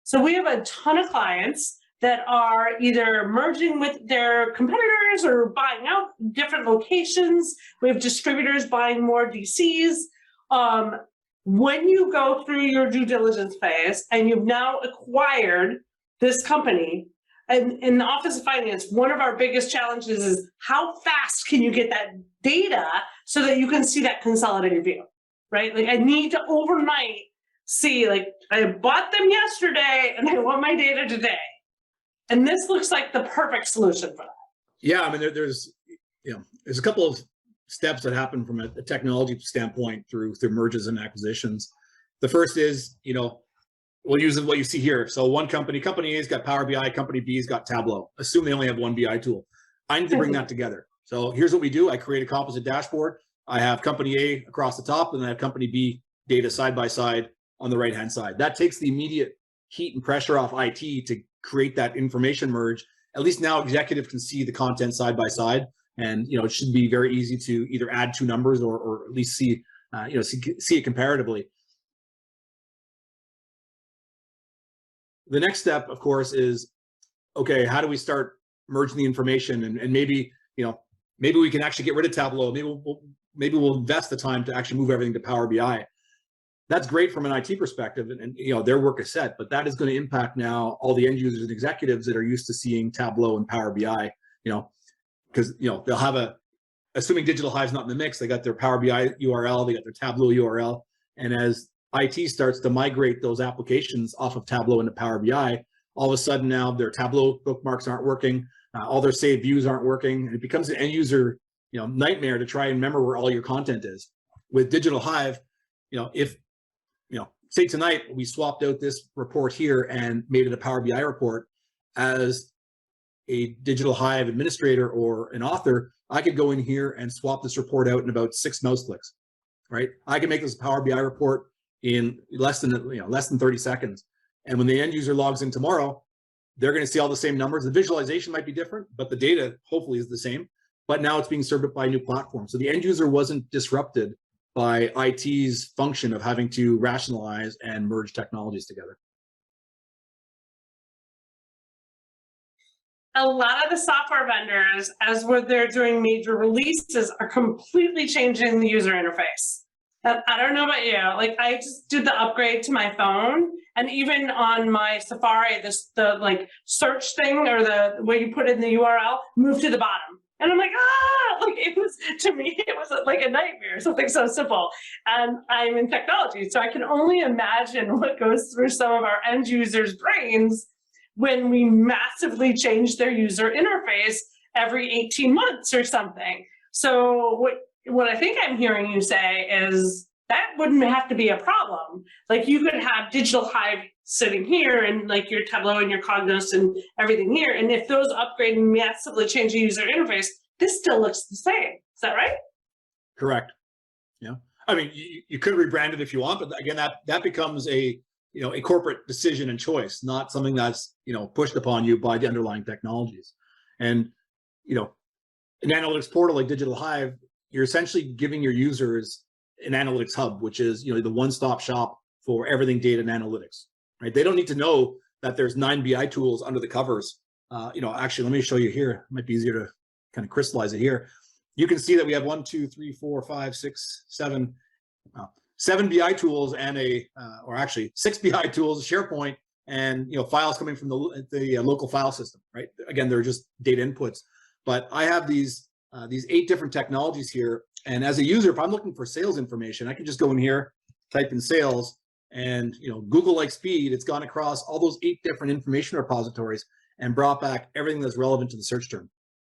So we have a ton of clients that are either merging with their competitors or buying out different locations. We have distributors buying more DCs. When you go through your due diligence phase and you've now acquired this company, and in the Office of Finance, one of our biggest challenges is how fast can you get that data so that you can see that consolidated view, right? Like I need to overnight see, like I bought them yesterday and I want my data today. And this looks like the perfect solution for that. Yeah, I mean, there's a couple of steps that happen from a technology standpoint through mergers and acquisitions. The first is, we'll use what you see here. So one company A's got Power BI, company B's got Tableau. Assume they only have one BI tool. I need to bring that together. So here's what we do. I create a composite dashboard. I have company A across the top, and I have company B data side by side on the right-hand side. That takes the immediate heat and pressure off IT to create that information merge. At least now executive can see the content side by side. And it should be very easy to either add two numbers or at least see it comparatively. The next step, of course, is okay. How do we start merging the information? And maybe we can actually get rid of Tableau. Maybe we'll invest the time to actually move everything to Power BI. That's great from an IT perspective, and their work is set. But that is going to impact now all the end users and executives that are used to seeing Tableau and Power BI. Because they'll have assuming Digital Hive's not in the mix, they got their Power BI URL, they got their Tableau URL, and as IT starts to migrate those applications off of Tableau into Power BI, all of a sudden now their Tableau bookmarks aren't working, all their saved views aren't working, and it becomes an end user nightmare to try and remember where all your content is. With Digital Hive, if say tonight we swapped out this report here and made it a Power BI report, as a Digital Hive administrator or an author, I could go in here and swap this report out in about 6 mouse clicks, right? I can make this a Power BI report in less than 30 seconds. And when the end user logs in tomorrow, they're going to see all the same numbers. The visualization might be different, but the data hopefully is the same. But now it's being served up by a new platform. So the end user wasn't disrupted by IT's function of having to rationalize and merge technologies together. A lot of the software vendors, as they're doing major releases, are completely changing the user interface. I don't know about you, like I just did the upgrade to my phone, and even on my Safari, the search thing or the where you put in the URL moved to the bottom. And I'm like, to me, it was like a nightmare, something so simple. And I'm in technology, so I can only imagine what goes through some of our end users' brains when we massively change their user interface every 18 months or something. So what I think I'm hearing you say is that wouldn't have to be a problem. Like you could have Digital Hive sitting here and like your Tableau and your Cognos and everything here. And if those upgrade and massively change the user interface, this still looks the same. Is that right? Correct. Yeah. I mean, you could rebrand it if you want, but again, that becomes a corporate decision and choice, not something that's, pushed upon you by the underlying technologies. And, an analytics portal like Digital Hive, you're essentially giving your users an analytics hub, which is, the one-stop shop for everything data and analytics, right? They don't need to know that there's 9 BI tools under the covers. Actually, let me show you here. It might be easier to kind of crystallize it here. You can see that we have 1, 2, 3, 4, 5, 6, 7, 7 BI tools and or actually 6 BI tools, SharePoint, and files coming from the local file system, right? Again, they're just data inputs. But I have these 8 different technologies here, and as a user, if I'm looking for sales information, I can just go in here, type in sales, and Google like speed, it's gone across all those 8 different information repositories and brought back everything that's relevant to the search term.